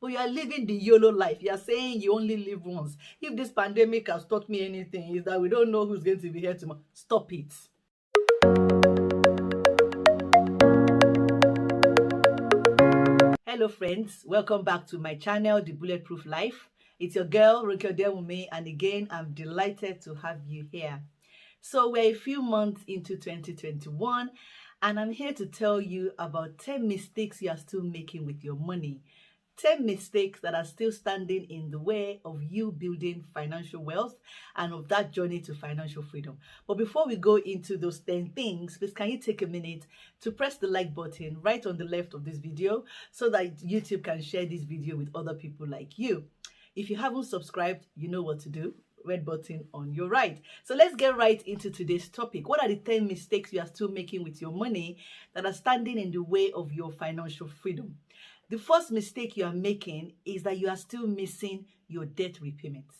but you are living the YOLO life. You are saying you only live once. If this pandemic has taught me anything, is that we don't know who's going to be here tomorrow. Stop it. Hello friends, welcome back to my channel, The Bulletproof Life. It's your girl, Ronke Odewumi, and again, I'm delighted to have you here. So we're a few months into 2021, and I'm here to tell you about 10 mistakes you are still making with your money. 10 mistakes that are still standing in the way of you building financial wealth and of that journey to financial freedom. But before we go into those 10 things, please can you take a minute to press the like button right on the left of this video so that YouTube can share this video with other people like you. If you haven't subscribed, you know what to do. Red button on your right. So let's get right into today's topic. What are the 10 mistakes you are still making with your money that are standing in the way of your financial freedom? The first mistake you are making is that you are still missing your debt repayments.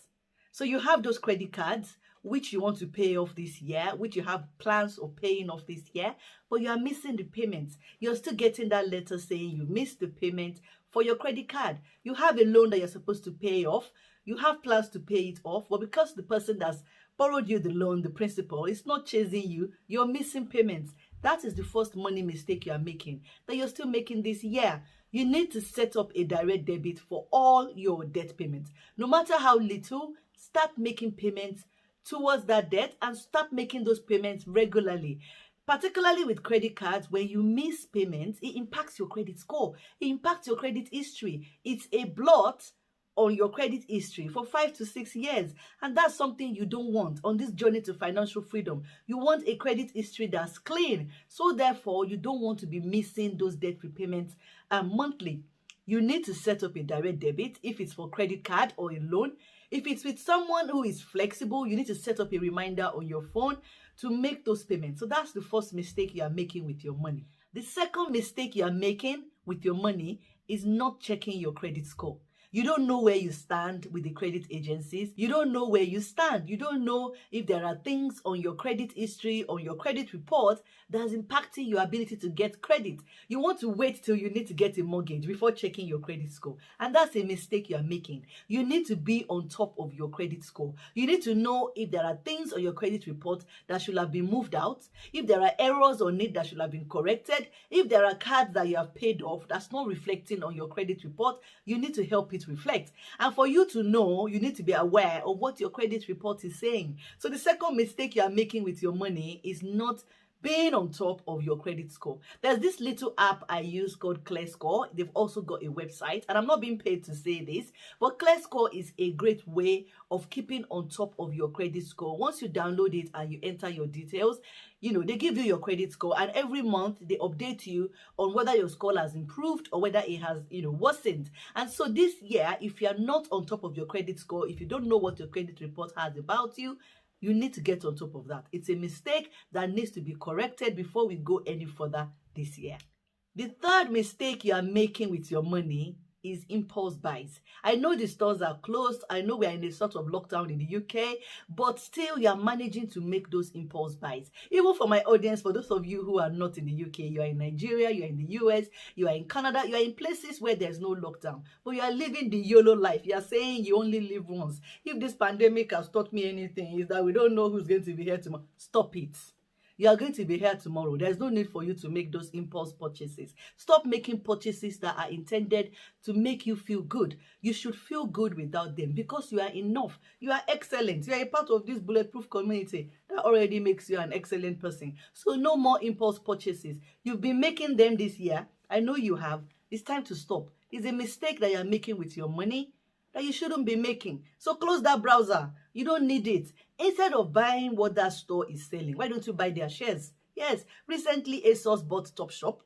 So you have those credit cards which you want to pay off this year, which you have plans of paying off this year, but you are missing the payments. You're still getting that letter saying you missed the payment for your credit card. You have a loan that you're supposed to pay off. You have plans to pay it off, but because the person that's borrowed you the loan, the principal, is not chasing you, you're missing payments. That is the first money mistake you are making, that you're still making this year. You need to set up a direct debit for all your debt payments. No matter how little, start making payments towards that debt and start making those payments regularly. Particularly with credit cards, when you miss payments, it impacts your credit score. It impacts your credit history. It's a blot on your credit history for 5 to 6 years, and that's something you don't want on this journey to financial freedom. You want a credit history that's clean, so therefore you don't want to be missing those debt repayments monthly. You need to set up a direct debit if it's for credit card or a loan. If it's with someone who is flexible, you need to set up a reminder on your phone to make those payments. So that's the first mistake you are making with your money. The second mistake you are making with your money is not checking your credit score. You don't know where you stand with the credit agencies. You don't know where you stand. You don't know if there are things on your credit history, on your credit report that's impacting your ability to get credit. You want to wait till you need to get a mortgage before checking your credit score. And that's a mistake you are making. You need to be on top of your credit score. You need to know if there are things on your credit report that should have been moved out, if there are errors on it that should have been corrected, if there are cards that you have paid off that's not reflecting on your credit report, you need to help it reflect. And for you to know, you need to be aware of what your credit report is saying. So the second mistake you are making with your money is not being on top of your credit score. There's this little app I use called ClearScore. They've also got a website, and I'm not being paid to say this, but ClearScore is a great way of keeping on top of your credit score. Once you download it and you enter your details, they give you your credit score, and every month they update you on whether your score has improved or whether it has, worsened. And so this year, if you're not on top of your credit score, if you don't know what your credit report has about you, you need to get on top of that. It's a mistake that needs to be corrected before we go any further this year. The third mistake you are making with your money is impulse buys. I know the stores are closed. I know we are in a sort of lockdown in the UK, but still you are managing to make those impulse buys. Even for my audience, for those of you who are not in the UK, you are in Nigeria, you are in the US, you are in Canada, you are in places where there's no lockdown, but you are living the YOLO life. You are saying you only live once. If this pandemic has taught me anything, is that we don't know who's going to be here tomorrow. Stop it. You are going to be here tomorrow. There's no need for you to make those impulse purchases. Stop making purchases that are intended to make you feel good. You should feel good without them because you are enough. You are excellent. You are a part of this bulletproof community. That already makes you an excellent person. So no more impulse purchases. You've been making them this year. I know you have. It's time to stop. It's a mistake that you're making with your money that you shouldn't be making. So close that browser. You don't need it. Instead of buying what that store is selling, why don't you buy their shares? Yes, recently ASOS bought Topshop.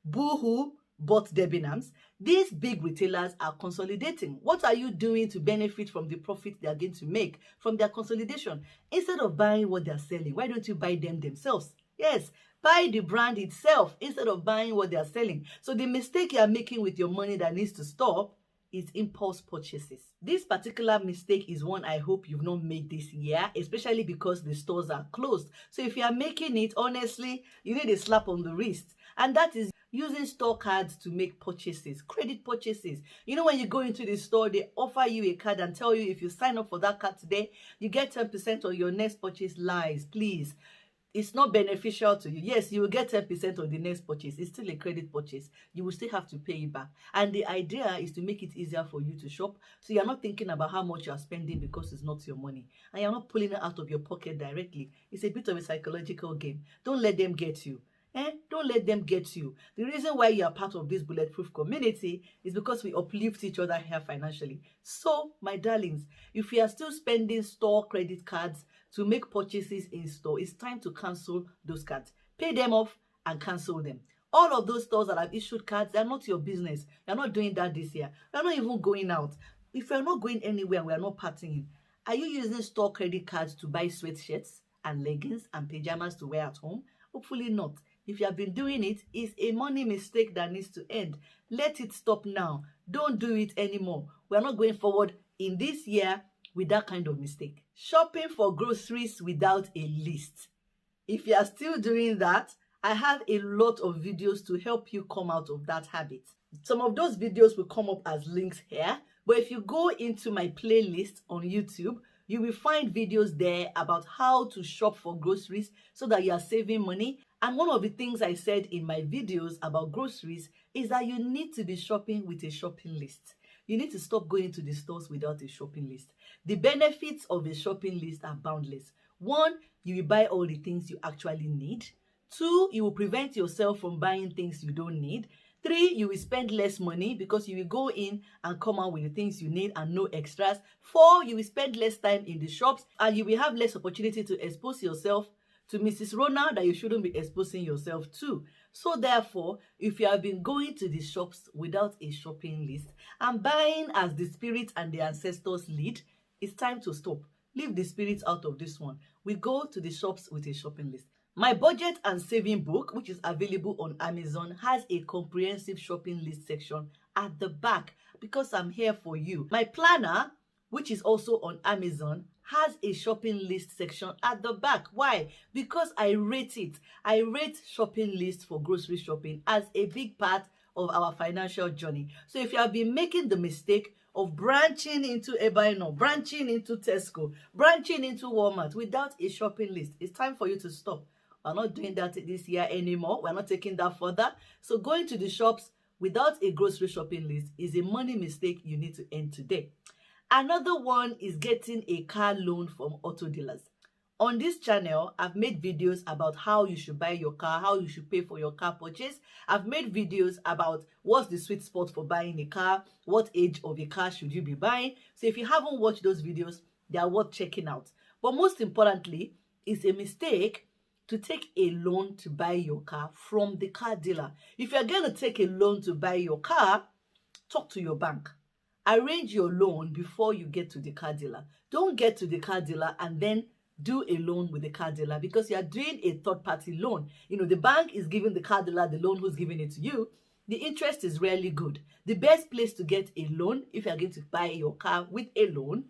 Boohoo bought Debenhams. These big retailers are consolidating. What are you doing to benefit from the profit they are going to make from their consolidation? Instead of buying what they're selling, why don't you buy them themselves? Yes, buy the brand itself instead of buying what they are selling. So the mistake you are making with your money that needs to stop is impulse purchases. This particular mistake is one I hope you've not made this year, especially because the stores are closed. So if you are making it, honestly, you need a slap on the wrist. And that is Using store cards to make purchases, credit purchases. You know, when you go into the store, they offer you a card and tell you if you sign up for that card today, you get 10% on your next purchase. Lies, please. It's not beneficial to you. Yes, you will get 10% on the next purchase. It's still a credit purchase. You will still have to pay it back. And the idea is to make it easier for you to shop. So you're not thinking about how much you're spending because it's not your money. And you're not pulling it out of your pocket directly. It's a bit of a psychological game. Don't let them get you. Don't let them get you. The reason why you are part of this bulletproof community is because we uplift each other here financially. So, my darlings, if you are still spending store credit cards to make purchases in store, it's time to cancel those cards. Pay them off and cancel them. All of those stores that have issued cards, they're not your business. You're not doing that this year. You're not even going out. If you're not going anywhere, we are not partying. Are you using store credit cards to buy sweatshirts and leggings and pajamas to wear at home? Hopefully not. If you have been doing it, it's a money mistake that needs to end. Let it stop now. Don't do it anymore. We are not going forward in this year with that kind of mistake. Shopping for groceries without a list. If you are still doing that, I have a lot of videos to help you come out of that habit. Some of those videos will come up as links here, but if you go into my playlist on YouTube, you will find videos there about how to shop for groceries so that you are saving money. And one of the things I said in my videos about groceries is that you need to be shopping with a shopping list. You need to stop going to the stores without a shopping list. The benefits of a shopping list are boundless. 1, you will buy all the things you actually need. 2, you will prevent yourself from buying things you don't need. 3, you will spend less money because you will go in and come out with the things you need and no extras. 4, you will spend less time in the shops and you will have less opportunity to expose yourself to Mrs. Rona that you shouldn't be exposing yourself to. So therefore, if you have been going to the shops without a shopping list and buying as the spirit and the ancestors lead, it's time to stop. Leave the spirits out of this one. We go to the shops with a shopping list. My budget and saving book, which is available on Amazon, has a comprehensive shopping list section at the back because I'm here for you. My planner, which is also on Amazon, has a shopping list section at the back. Why? Because I rate it. I rate shopping lists for grocery shopping as a big part of our financial journey. So if you have been making the mistake of branching into Ebino, branching into Tesco, branching into Walmart without a shopping list, it's time for you to stop. We're not doing that this year anymore. We're not taking that further. So going to the shops without a grocery shopping list is a money mistake you need to end today. Another one is getting a car loan from auto dealers. On this channel, I've made videos about how you should buy your car, how you should pay for your car purchase. I've made videos about what's the sweet spot for buying a car, what age of a car should you be buying. So if you haven't watched those videos, they are worth checking out. But most importantly, it's a mistake to take a loan to buy your car from the car dealer. If you're going to take a loan to buy your car, talk to your bank. Arrange your loan before you get to the car dealer. Don't get to the car dealer and then do a loan with the car dealer because you are doing a third-party loan. You know, the bank is giving the car dealer the loan who's giving it to you. The interest is really good. The best place to get a loan, if you're going to buy your car with a loan,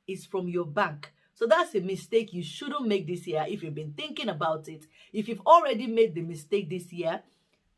is from your bank. So that's a mistake you shouldn't make this year if you've been thinking about it. If you've already made the mistake this year,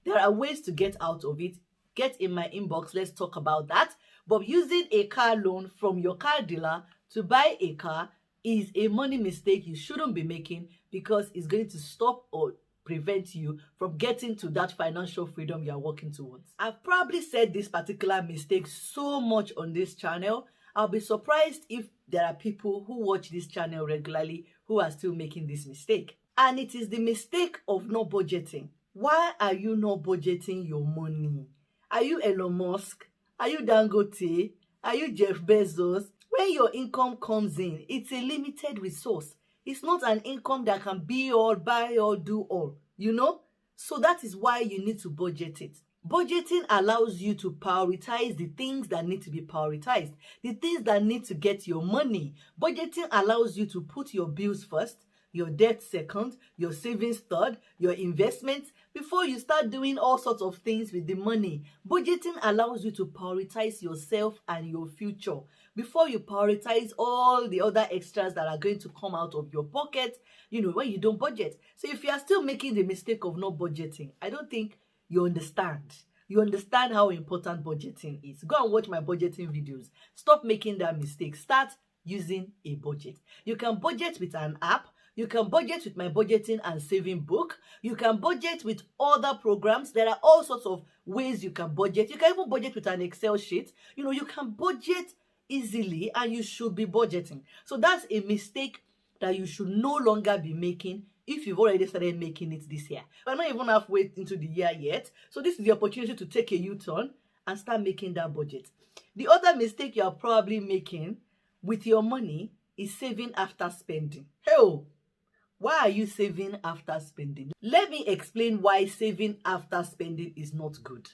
there are ways to get out of it. Get in my inbox, let's talk about that. But using a car loan from your car dealer to buy a car is a money mistake you shouldn't be making because it's going to stop or prevent you from getting to that financial freedom you're working towards. I've probably said this particular mistake so much on this channel. I'll be surprised if there are people who watch this channel regularly who are still making this mistake. And it is the mistake of not budgeting. Why are you not budgeting your money? Are you Elon Musk? Are you Dangote? Are you Jeff Bezos? When your income comes in, it's a limited resource. It's not an income that can be all, buy all, do all, you know? So that is why you need to budget it. Budgeting allows you to prioritize the things that need to be prioritized, the things that need to get your money. Budgeting allows you to put your bills first, your debt second, your savings third, your investments, before you start doing all sorts of things with the money. Budgeting allows you to prioritize yourself and your future before you prioritize all the other extras that are going to come out of your pocket, you know, when you don't budget. So if you are still making the mistake of not budgeting, I don't think you understand. You understand how important budgeting is. Go and watch my budgeting videos. Stop making that mistake. Start using a budget. You can budget with an app. You can budget with my budgeting and saving book. You can budget with other programs. There are all sorts of ways you can budget. You can even budget with an Excel sheet. You know, you can budget easily, and you should be budgeting. So that's a mistake that you should no longer be making if you've already started making it this year. We're not even halfway into the year yet. So this is the opportunity to take a U-turn and start making that budget. The other mistake you're probably making with your money is saving after spending. Hell, why are you saving after spending? Let me explain why saving after spending is not good.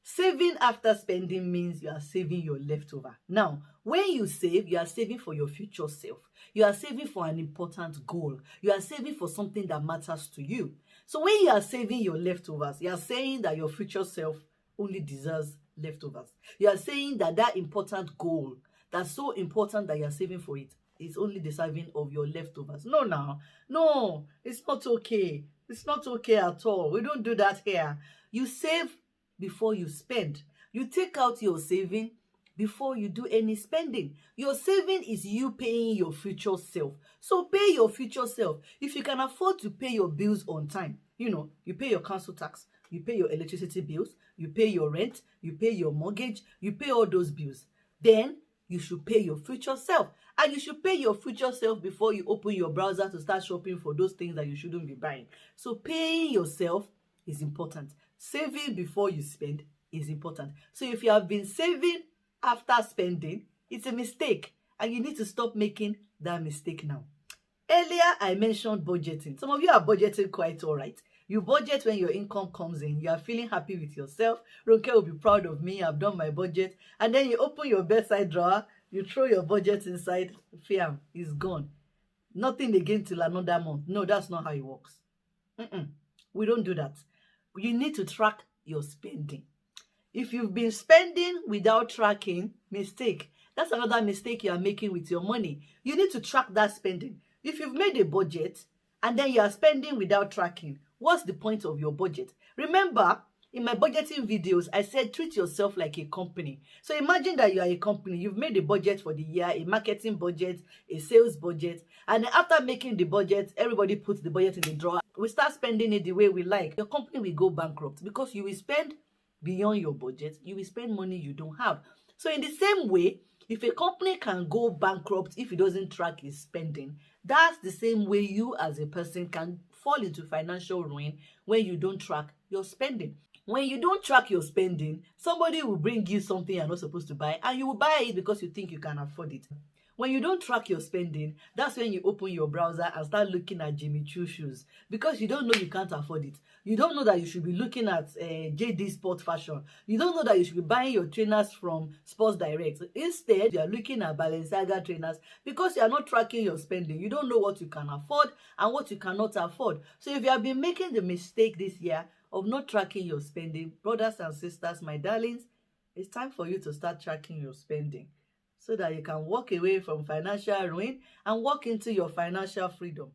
Saving after spending means you are saving your leftover. Now, when you save, you are saving for your future self. You are saving for an important goal. You are saving for something that matters to you. So when you are saving your leftovers, you are saying that your future self only deserves leftovers. You are saying that that important goal, that's so important that you are saving for it, is only deserving of your leftovers. No, it's not okay. It's not okay at all. We don't do that here. You save before you spend. You take out your saving before you do any spending. Your saving is you paying your future self. So pay your future self. If you can afford to pay your bills on time, you know, you pay your council tax, you pay your electricity bills, you pay your rent, you pay your mortgage, you pay all those bills, then you should pay your future self. And you should pay your future self before you open your browser to start shopping for those things that you shouldn't be buying. So paying yourself is important. Saving before you spend is important. So if you have been saving after spending, it's a mistake, and you need to stop making that mistake now. Earlier, I mentioned budgeting. Some of you are budgeting quite all right. You budget when your income comes in. You are feeling happy with yourself. Ronke will be proud of me. I've done my budget. And then you open your bedside drawer. You throw your budget inside. Fiam, it's gone. Nothing again till another month. No, that's not how it works. We don't do that. You need to track your spending. If you've been spending without tracking, mistake. That's another mistake you are making with your money. You need to track that spending. If you've made a budget and then you are spending without tracking, what's the point of your budget? Remember, in my budgeting videos, I said treat yourself like a company. So imagine that you are a company. You've made a budget for the year, a marketing budget, a sales budget. And then after making the budget, everybody puts the budget in the drawer. We start spending it the way we like. Your company will go bankrupt because you will spend beyond your budget. You will spend money you don't have. So in the same way, if a company can go bankrupt if it doesn't track its spending, that's the same way you as a person can fall into financial ruin when you don't track your spending. When you don't track your spending, somebody will bring you something you're not supposed to buy, and you will buy it because you think you can afford it. When you don't track your spending, that's when you open your browser and start looking at Jimmy Choo shoes because you don't know you can't afford it. You don't know that you should be looking at JD Sport Fashion. You don't know that you should be buying your trainers from Sports Direct. Instead, you are looking at Balenciaga trainers because you are not tracking your spending. You don't know what you can afford and what you cannot afford. So if you have been making the mistake this year of not tracking your spending, brothers and sisters, my darlings, it's time for you to start tracking your spending, so that you can walk away from financial ruin and walk into your financial freedom.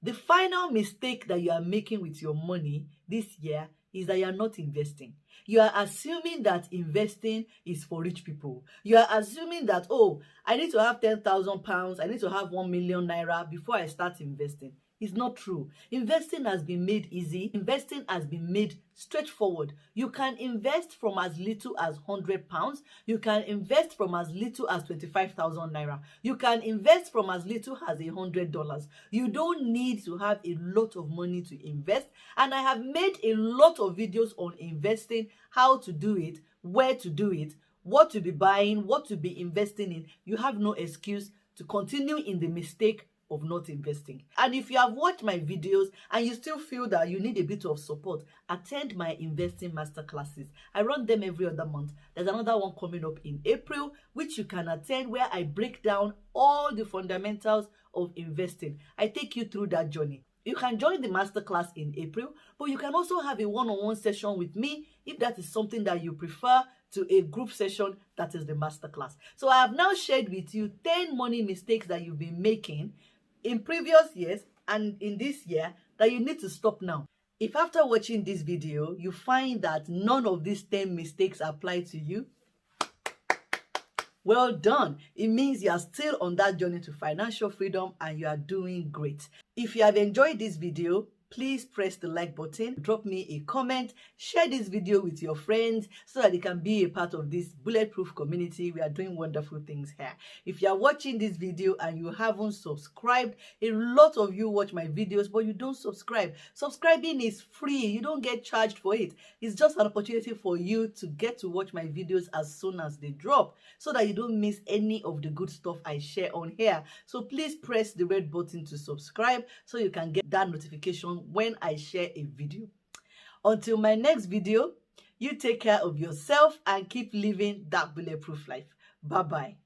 The final mistake that you are making with your money this year is that you are not investing. You are assuming that investing is for rich people. You are assuming that, oh, I need to have 10,000 pounds, I need to have 1 million naira before I start investing. It's not true. Investing has been made easy. Investing has been made straightforward. You can invest from as little as 100 pounds. You can invest from as little as 25,000 naira. You can invest from as little as $100. You don't need to have a lot of money to invest. And I have made a lot of videos on investing, how to do it, where to do it, what to be buying, what to be investing in. You have no excuse to continue in the mistake of not investing. And if you have watched my videos and you still feel that you need a bit of support, attend my investing masterclasses. I run them every other month. There's another one coming up in April, which you can attend, where I break down all the fundamentals of investing. I take you through that journey. You can join the masterclass in April, but you can also have a one-on-one session with me if that is something that you prefer to a group session that is the masterclass. So I have now shared with you 10 money mistakes that you've been making in previous years and in this year that you need to stop now. If after watching this video, you find that none of these 10 mistakes apply to you, well done. It means you are still on that journey to financial freedom and you are doing great. If you have enjoyed this video, please press the like button, drop me a comment, share this video with your friends so that they can be a part of this bulletproof community. We are doing wonderful things here. If you are watching this video and you haven't subscribed, a lot of you watch my videos but you don't subscribe. Subscribing is free. You don't get charged for it. It's just an opportunity for you to get to watch my videos as soon as they drop so that you don't miss any of the good stuff I share on here. So please press the red button to subscribe so you can get that notification when I share a video. Until my next video, you take care of yourself and keep living that bulletproof life. Bye-bye.